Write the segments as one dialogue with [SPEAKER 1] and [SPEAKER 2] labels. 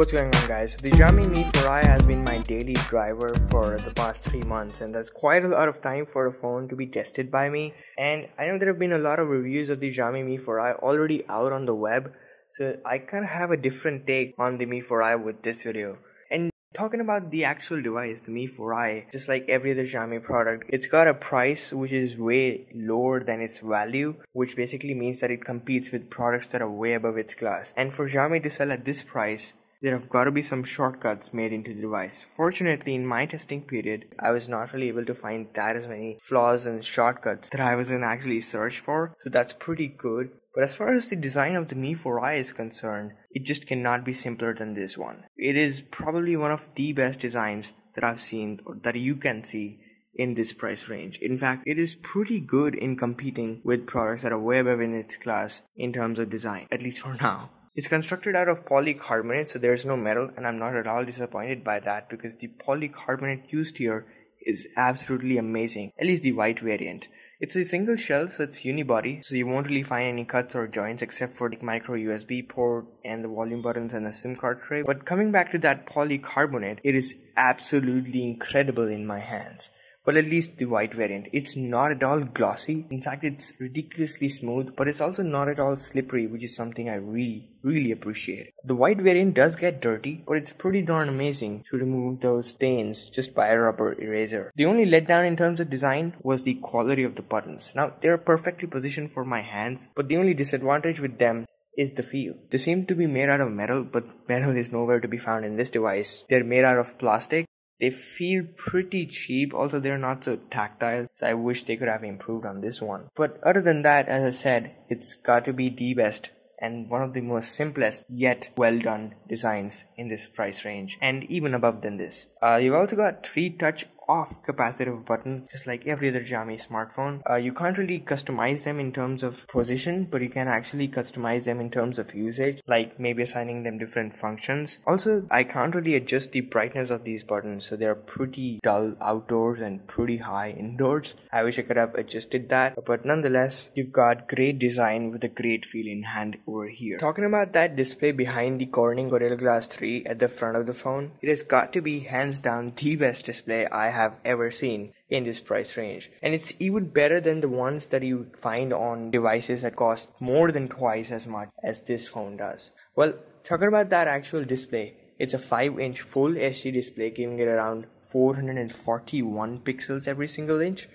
[SPEAKER 1] What's going on, guys? The Xiaomi Mi4i has been my daily driver for the past 3 months, and that's quite a lot of time for a phone to be tested by me. And I know there have been a lot of reviews of the Xiaomi Mi4i already out on the web, so I kind of have a different take on the Mi4i with this video. And talking about the actual device, the Mi4i, just like every other Xiaomi product, it's got a price which is way lower than its value, which basically means that it competes with products that are way above its class. And for Xiaomi to sell at this price, there have got to be some shortcuts made into the device. Fortunately, in my testing period, I was not really able to find that as many flaws and shortcuts that I wasn't actually searched for, so that's pretty good. But as far as the design of the Mi4i is concerned, it just cannot be simpler than this one. It is probably one of the best designs that I've seen or that you can see in this price range. In fact, it is pretty good in competing with products that are way above in its class in terms of design, at least for now. It's constructed out of polycarbonate, so there's no metal, and I'm not at all disappointed by that because the polycarbonate used here is absolutely amazing, at least the white variant. It's a single shell, so it's unibody, so you won't really find any cuts or joints except for the micro USB port and the volume buttons and the SIM card tray. But coming back to that polycarbonate, it is absolutely incredible in my hands. Well, at least the white variant. It's not at all glossy. In fact, it's ridiculously smooth, but it's also not at all slippery, which is something I really appreciate. The white variant does get dirty, but it's pretty darn amazing to remove those stains just by a rubber eraser. The only letdown in terms of design was the quality of the buttons. Now, they're perfectly positioned for my hands, but the only disadvantage with them is the feel. They seem to be made out of metal, but metal is nowhere to be found in this device. They're made out of plastic. They feel pretty cheap, also they're not so tactile, so I wish they could have improved on this one. But other than that, as I said, it's got to be the best and one of the most simplest yet well done designs in this price range, and even above than this. You've also got 3 touch off capacitive buttons, just like every other Xiaomi smartphone. You can't really customize them in terms of position, but you can actually customize them in terms of usage, like maybe assigning them different functions. Also, I can't really adjust the brightness of these buttons, so they're pretty dull outdoors and pretty high indoors. I wish I could have adjusted that, but nonetheless, you've got great design with a great feel in hand over here. Talking about that display behind the Corning Gorilla Glass 3 at the front of the phone, it has got to be hands down the best display I have ever seen in this price range, and it's even better than the ones that you find on devices that cost more than twice as much as this phone does. Well, talking about that actual display, it's a 5-inch full HD display, giving it around 441 pixels every single inch.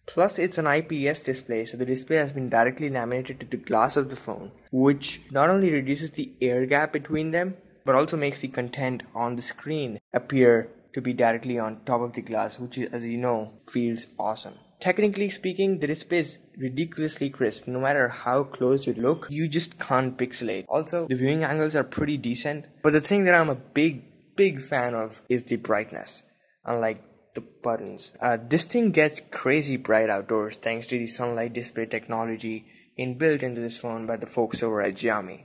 [SPEAKER 1] Plus, it's an IPS display, so the display has been directly laminated to the glass of the phone, which not only reduces the air gap between them, but also makes the content on the screen appear to be directly on top of the glass, which, as you know, feels awesome. Technically speaking, the display is ridiculously crisp. No matter how close you look, you just can't pixelate. Also, the viewing angles are pretty decent, but the thing that I'm a big fan of is the brightness. Unlike the buttons, this thing gets crazy bright outdoors thanks to the sunlight display technology inbuilt into this phone by the folks over at Xiaomi.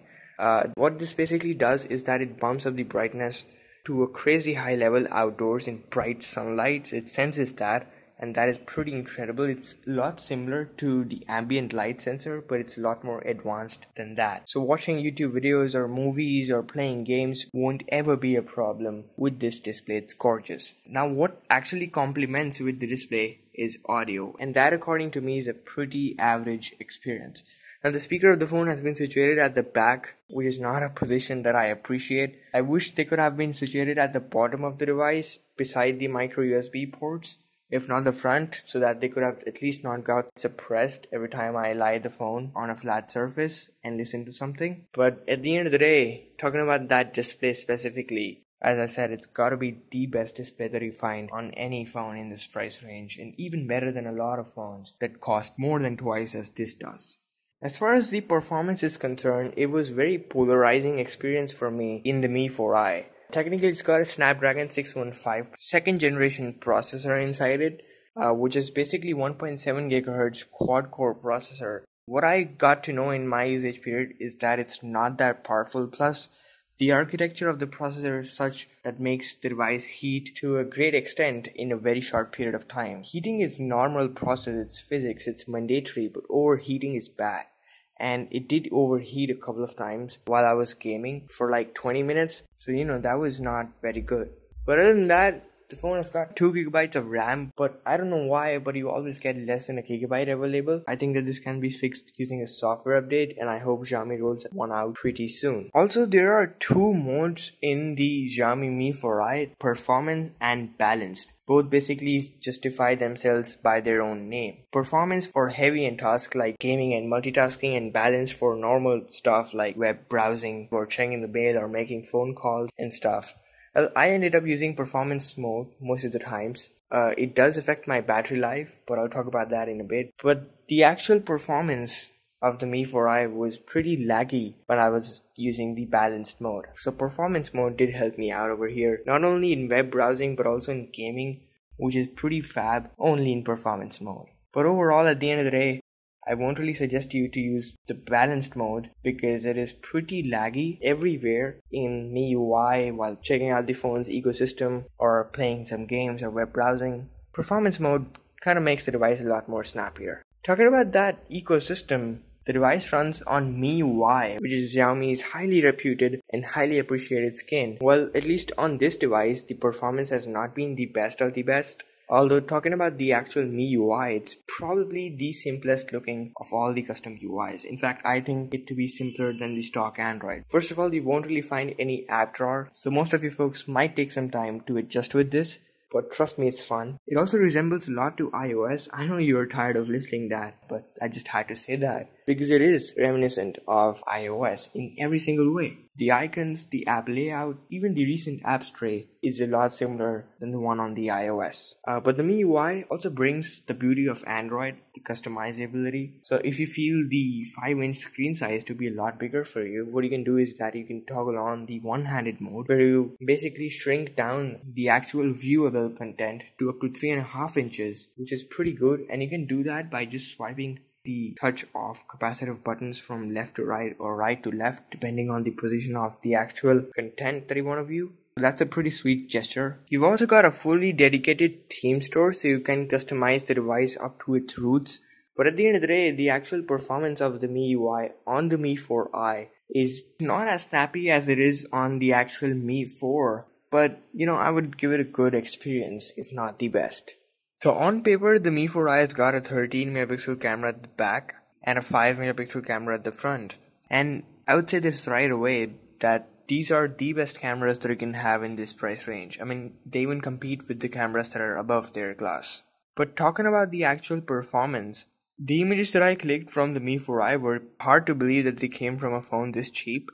[SPEAKER 1] What this basically does is that it bumps up the brightness to a crazy high level outdoors in bright sunlight. It senses that, and that is pretty incredible. It's a lot similar to the ambient light sensor, but it's a lot more advanced than that. So watching YouTube videos or movies or playing games won't ever be a problem with this display. It's gorgeous. Now, what actually complements with the display is audio, and that, according to me, is a pretty average experience. Now, the speaker of the phone has been situated at the back, which is not a position that I appreciate. I wish they could have been situated at the bottom of the device beside the micro USB ports, if not the front, so that they could have at least not got suppressed every time I lie the phone on a flat surface and listen to something. But at the end of the day, talking about that display specifically, as I said, it's gotta be the best display that you find on any phone in this price range, and even better than a lot of phones that cost more than twice as this does. As far as the performance is concerned, it was a very polarizing experience for me in the Mi4i. Technically, it's got a Snapdragon 615 second generation processor inside it, which is basically 1.7 GHz quad-core processor. What I got to know in my usage period is that it's not that powerful, plus the architecture of the processor is such that makes the device heat to a great extent in a very short period of time. Heating is normal process, it's physics, it's mandatory, but overheating is bad. and it did overheat a couple of times while I was gaming for like 20 minutes. So that was not very good. But other than that, the phone has got 2GB of RAM, but I don't know why, but you always get less than a gigabyte available. I think that this can be fixed using a software update, and I hope Xiaomi rolls one out pretty soon. Also, there are two modes in the Xiaomi Mi4i, performance and balanced. Both basically justify themselves by their own name. Performance for heavy and tasks like gaming and multitasking, and balance for normal stuff like web browsing or checking the mail or making phone calls and stuff. Well, I ended up using performance mode most of the times. It does affect my battery life, but I'll talk about that in a bit. But the actual performance of the Mi4i was pretty laggy when I was using the balanced mode. So performance mode did help me out over here, not only in web browsing but also in gaming, which is pretty fab only in performance mode. But overall, at the end of the day, I won't really suggest you to use the balanced mode because it is pretty laggy everywhere in MIUI while checking out the phone's ecosystem or playing some games or web browsing. Performance mode kind of makes the device a lot more snappier. Talking about that ecosystem, the device runs on MIUI, which is Xiaomi's highly reputed and highly appreciated skin. Well, at least on this device, the performance has not been the best of the best. Although talking about the actual MIUI, it's probably the simplest looking of all the custom UIs. In fact, I think it to be simpler than the stock Android. First of all, you won't really find any app drawer, so most of you folks might take some time to adjust with this. But trust me, it's fun. It also resembles a lot to iOS. I know you're tired of listening that, but I just had to say that because it is reminiscent of iOS in every single way. The icons, the app layout, even the recent apps tray is a lot similar than the one on the iOS. But the MIUI also brings the beauty of Android, the customizability. So if you feel the 5-inch screen size to be a lot bigger for you, what you can do is that you can toggle on the one-handed mode where you basically shrink down the actual viewable content to up to 3.5 inches, which is pretty good. And you can do that by just swiping the touch off capacitive buttons from left to right or right to left depending on the position of the actual content that you want to view. That's a pretty sweet gesture. You've also got a fully dedicated theme store so you can customize the device up to its roots. But at the end of the day, the actual performance of the MIUI on the Mi4i is not as snappy as it is on the actual Mi 4. But I would give it a good experience, if not the best. So on paper, the Mi4i has got a 13 megapixel camera at the back and a 5 megapixel camera at the front. And I would say this right away that these are the best cameras that you can have in this price range. I mean, they even compete with the cameras that are above their class. But talking about the actual performance, the images that I clicked from the Mi4i were hard to believe that they came from a phone this cheap.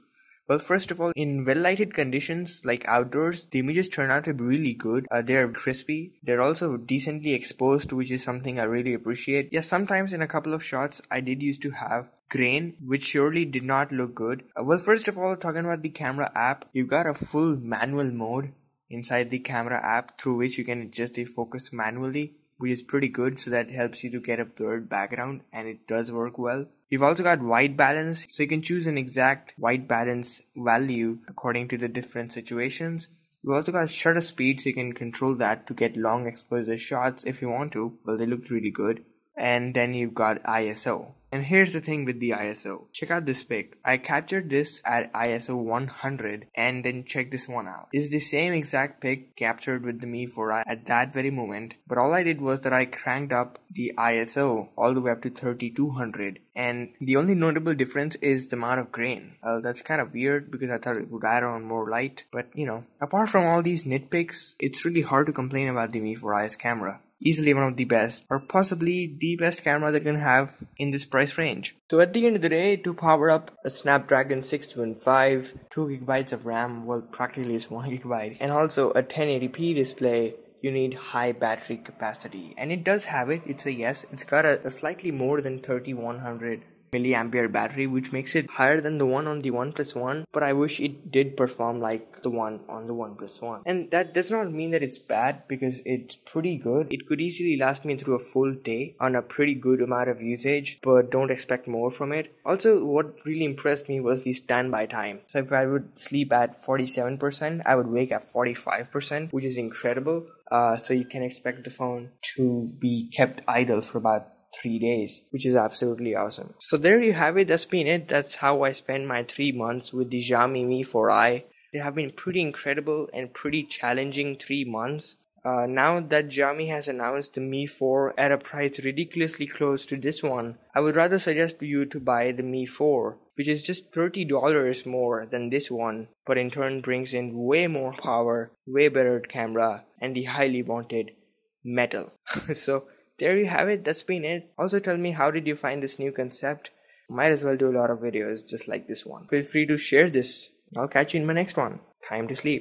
[SPEAKER 1] Well, first of all, in well-lighted conditions like outdoors, the images turn out to be really good. They're crispy. They're also decently exposed, which is something I really appreciate. Yeah, sometimes in a couple of shots, I did used to have grain, which surely did not look good. Well, first of all, talking about the camera app, you've got a full manual mode inside the camera app through which you can adjust the focus manually, which is pretty good, so that helps you to get a blurred background, and it does work well. You've also got white balance, so you can choose an exact white balance value according to the different situations. You've also got shutter speed, so you can control that to get long exposure shots if you want to. Well, they look really good. And then you've got ISO. And here's the thing with the ISO. Check out this pic. I captured this at ISO 100 and then check this one out. It's the same exact pic captured with the Mi4i at that very moment, but all I did was that I cranked up the ISO all the way up to 3200, and the only notable difference is the amount of grain. That's kind of weird because I thought it would add on more light, but apart from all these nitpicks, it's really hard to complain about the Mi4i's camera. Easily one of the best, or possibly the best camera that you can have in this price range. So at the end of the day, to power up a Snapdragon 625, 2GB of RAM, well practically it's 1GB, and also a 1080p display, you need high battery capacity. And it does have it, it's a yes. It's got a slightly more than 3100 milliampere battery, which makes it higher than the one on the OnePlus One, but I wish it did perform like the one on the OnePlus One. And that does not mean that it's bad, because it's pretty good. It could easily last me through a full day on a pretty good amount of usage, but don't expect more from it. Also, what really impressed me was the standby time. So if I would sleep at 47%, I would wake at 45%, which is incredible. So you can expect the phone to be kept idle for about 3 days, which is absolutely awesome. So there you have it. That's been it. That's how I spent my 3 months with the Xiaomi Mi 4i. They have been pretty incredible and pretty challenging 3 months. Now that Xiaomi has announced the Mi 4 at a price ridiculously close to this one, I would rather suggest you to buy the Mi 4, which is just $30 more than this one, but in turn brings in way more power, way better camera, and the highly wanted metal. So there you have it. That's been it. Also tell me, how did you find this new concept? Might as well do a lot of videos just like this one. Feel free to share this. I'll catch you in my next one. Time to sleep.